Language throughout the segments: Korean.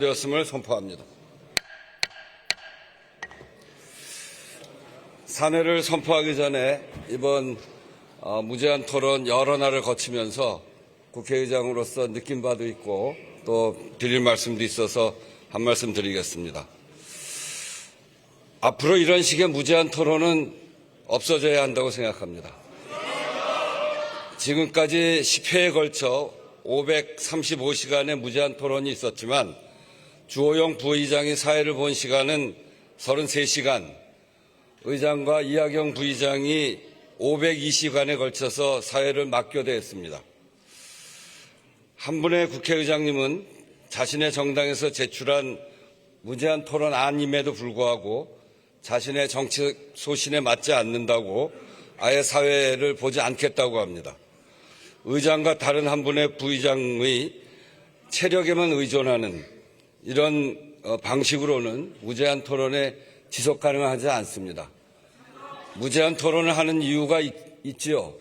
되었음을 선포합니다. 사내를 선포하기 전에 이번 무제한 토론 여러 날을 거치면서 국회의장으로서 느낀 바도 있고 또 드릴 말씀도 있어서 한 말씀 드리겠습니다. 앞으로 이런 식의 무제한 토론은 없어져야 한다고 생각합니다. 지금까지 10회에 걸쳐 535시간의 무제한 토론이 있었지만 주호영 부의장이 사회를 본 시간은 33시간, 의장과 이하경 부의장이 502시간에 걸쳐서 사회를 맡겨대했습니다. 한 분의 국회의장님은 자신의 정당에서 제출한 무제한 토론안임에도 불구하고 자신의 정치 소신에 맞지 않는다고 아예 사회를 보지 않겠다고 합니다. 의장과 다른 한 분의 부의장의 체력에만 의존하는 이런 방식으로는 무제한 토론에 지속 가능하지 않습니다. 무제한 토론을 하는 이유가 있지요.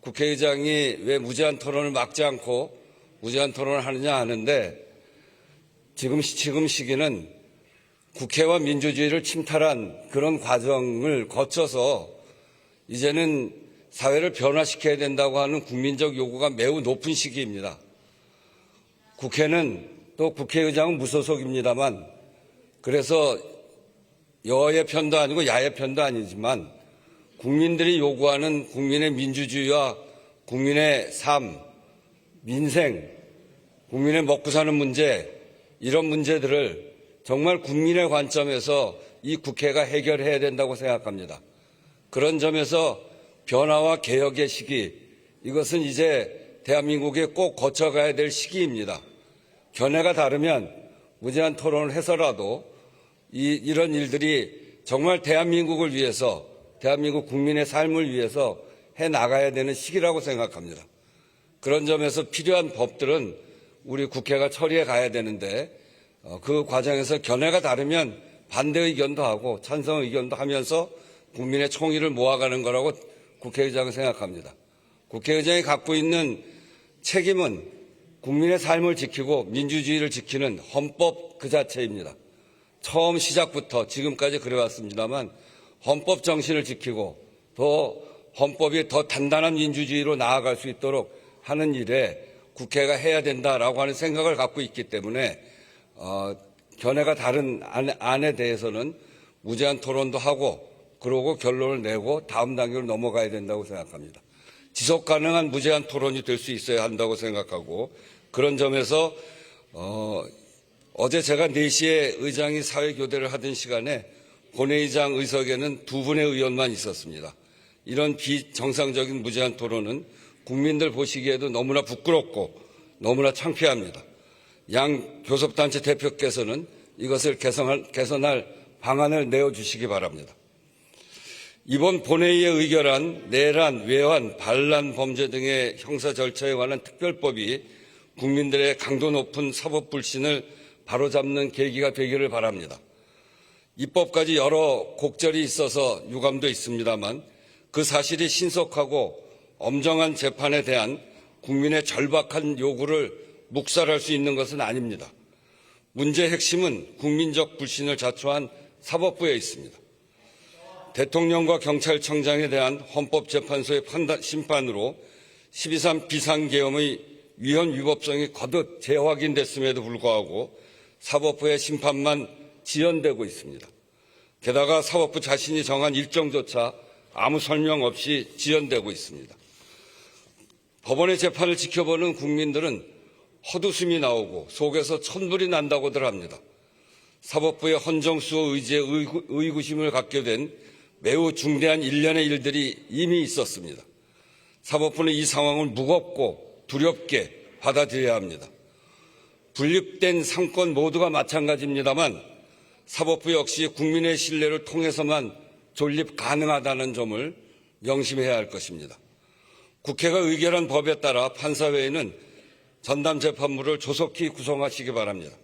국회의장이 왜 무제한 토론을 막지 않고 무제한 토론을 하느냐 하는데 지금 시기는 국회와 민주주의를 침탈한 그런 과정을 거쳐서 이제는 사회를 변화시켜야 된다고 하는 국민적 요구가 매우 높은 시기입니다. 국회는 또 국회의장은 무소속입니다만 그래서 여의 편도 아니고 야의 편도 아니지만 국민들이 요구하는 국민의 민주주의와 국민의 삶, 민생, 국민의 먹고 사는 문제 이런 문제들을 정말 국민의 관점에서 이 국회가 해결해야 된다고 생각합니다. 그런 점에서 변화와 개혁의 시기, 이것은 이제 대한민국에 꼭 거쳐가야 될 시기입니다. 견해가 다르면 무제한 토론을 해서라도 이런 일들이 정말 대한민국을 위해서, 대한민국 국민의 삶을 위해서 해나가야 되는 시기라고 생각합니다. 그런 점에서 필요한 법들은 우리 국회가 처리해 가야 되는데 그 과정에서 견해가 다르면 반대 의견도 하고 찬성 의견도 하면서 국민의 총의를 모아가는 거라고 국회의장은 생각합니다. 국회의장이 갖고 있는 책임은 국민의 삶을 지키고 민주주의를 지키는 헌법 그 자체입니다. 처음 시작부터 지금까지 그래왔습니다만 헌법 정신을 지키고 또 헌법이 더 단단한 민주주의로 나아갈 수 있도록 하는 일에 국회가 해야 된다라고 하는 생각을 갖고 있기 때문에 견해가 다른 안에 대해서는 무제한 토론도 하고 그러고 결론을 내고 다음 단계로 넘어가야 된다고 생각합니다. 지속 가능한 무제한 토론이 될 수 있어야 한다고 생각하고 그런 점에서 어제 제가 4시에 의장이 사회교대를 하던 시간에 본회의장 의석에는 2분의 의원만 있었습니다. 이런 비정상적인 무제한 토론은 국민들 보시기에도 너무나 부끄럽고 너무나 창피합니다. 양 교섭단체 대표께서는 이것을 개선할 방안을 내어주시기 바랍니다. 이번 본회의에 의결한 내란, 외환, 반란 범죄 등의 형사 절차에 관한 특별법이 국민들의 강도 높은 사법 불신을 바로잡는 계기가 되기를 바랍니다. 입법까지 여러 곡절이 있어서 유감도 있습니다만 그 사실이 신속하고 엄정한 재판에 대한 국민의 절박한 요구를 묵살할 수 있는 것은 아닙니다. 문제의 핵심은 국민적 불신을 자초한 사법부에 있습니다. 대통령과 경찰청장에 대한 헌법재판소의 심판으로 12.3 비상계엄의 위헌 위법성이 거듭 재확인됐음에도 불구하고 사법부의 심판만 지연되고 있습니다. 게다가 사법부 자신이 정한 일정조차 아무 설명 없이 지연되고 있습니다. 법원의 재판을 지켜보는 국민들은 헛웃음이 나오고 속에서 천불이 난다고들 합니다. 사법부의 헌정수호 의지에 의구심을 갖게 된 매우 중대한 일련의 일들이 이미 있었습니다. 사법부는 이 상황을 무겁고 두렵게 받아들여야 합니다. 분립된 상권 모두가 마찬가지입니다만 사법부 역시 국민의 신뢰를 통해서만 존립 가능하다는 점을 명심해야 할 것입니다. 국회가 의결한 법에 따라 판사회의는 전담재판부를 조속히 구성하시기 바랍니다.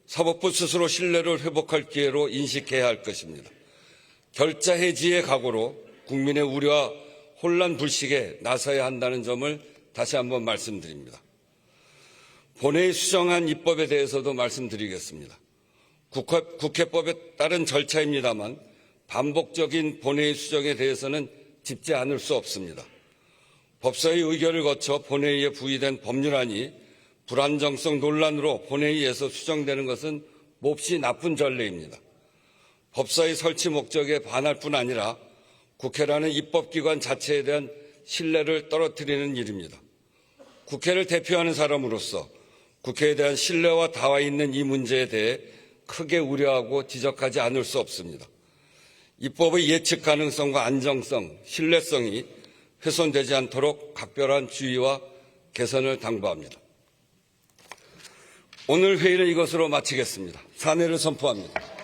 사법부 스스로 신뢰를 회복할 기회로 인식해야 할 것입니다. 결자 해지의 각오로 국민의 우려와 혼란 불식에 나서야 한다는 점을 다시 한번 말씀드립니다. 본회의 수정안 입법에 대해서도 말씀드리겠습니다. 국회법에 따른 절차입니다만 반복적인 본회의 수정에 대해서는 짚지 않을 수 없습니다. 법사위 의결을 거쳐 본회의에 부의된 법률안이 불안정성 논란으로 본회의에서 수정되는 것은 몹시 나쁜 전례입니다. 법사위 설치 목적에 반할 뿐 아니라 국회라는 입법기관 자체에 대한 신뢰를 떨어뜨리는 일입니다. 국회를 대표하는 사람으로서 국회에 대한 신뢰와 닿아 있는 이 문제에 대해 크게 우려하고 지적하지 않을 수 없습니다. 입법의 예측 가능성과 안정성, 신뢰성이 훼손되지 않도록 각별한 주의와 개선을 당부합니다. 오늘 회의를 이것으로 마치겠습니다. 산회를 선포합니다.